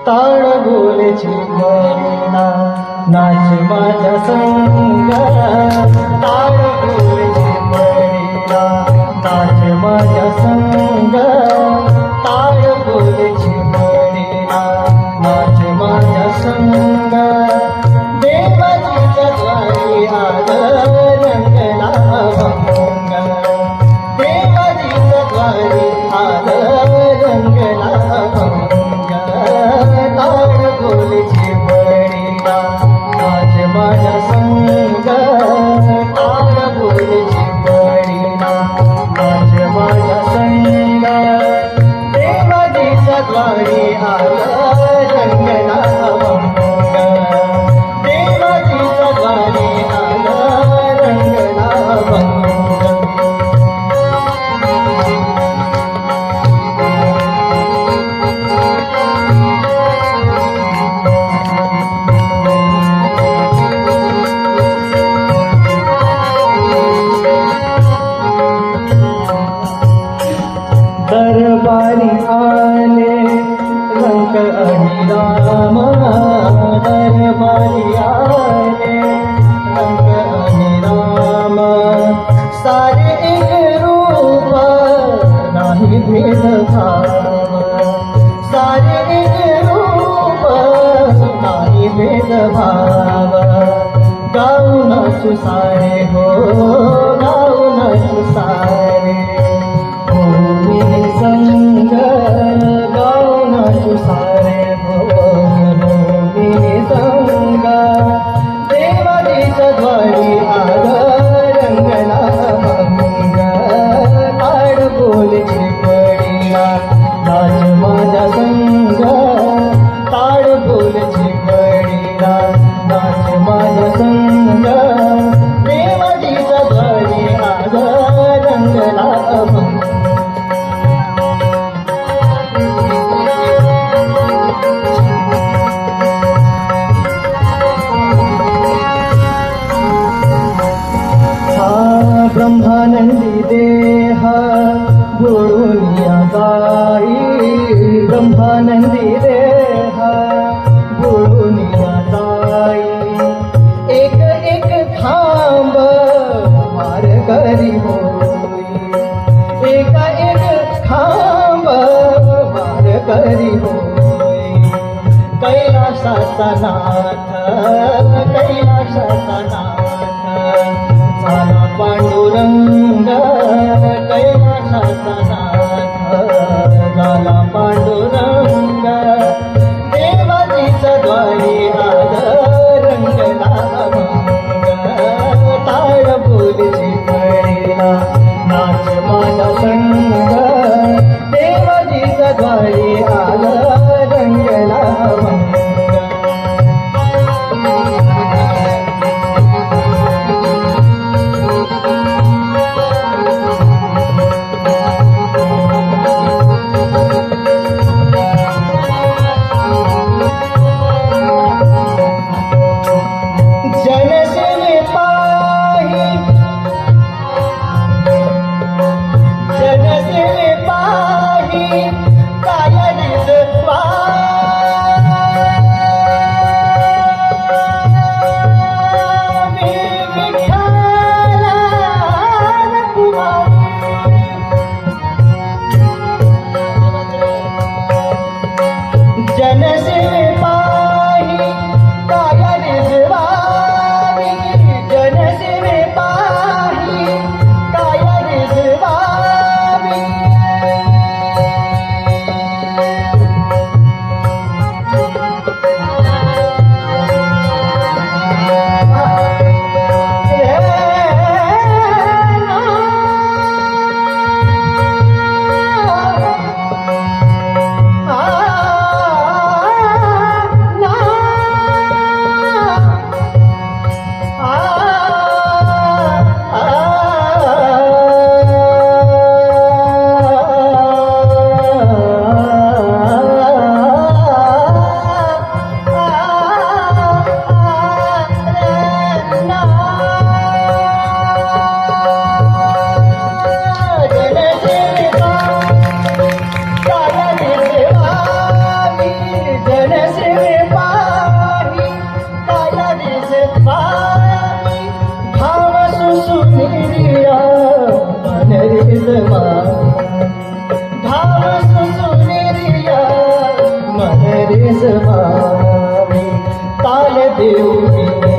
ताळ बोलची करीना नाच माझ्या संग, ताळ बोलची करीना नाच माझ्या संग, ताळ बोलची करीना नाच माझ्या संग, देवाची द्वारी आग रंगला भंग, देवाची द्वारी आग रंगला भंग, ताळ बोलची करीना नाच माझ्या संग, ताळ बोलची करीना नाच माझ्या संग, देवाची द्वारी आग रंगला भंग, देवाची द्वारी आग रंगला भंग. दरबारी आले रंग अहिराम, दरबारी आले रंग अहिराम, सारे एक रूप नाही भेदभाव, सारे एक रूप नाही भेदभाव, गाऊ नाचू सारे हो, गाऊ नाचू सारे भूमी संग, गाऊ नाचू सारे भूमी संग, देवाची द्वारी आग रंगला भंग, ताळ बोलची करीना नाच माझ्या संग, ताळ बोलची करीना नाच माझ्या संग, देवाची द्वारी आग रंगला भंग. ब्रह्मानंदी देह गुरुनिया जाई, ब्रह्मानंदी देह गुरुनिया जाई, एक एक थांब मार करी होई, एक एक थांब मार करी होई, कैलासाचा नाथ, कैलासाचा नाथ झाला पांडुरंग, कैलासाचा नाथ झाला पांडुरंग, देवाचीच द्वारी आग रंगला भंग, ताळ बोलची करीना नाच माझ्या संग, देवाचीच द्वारी आग रंगला भंग. जनसेवे पाही काय समावे ताल देऊ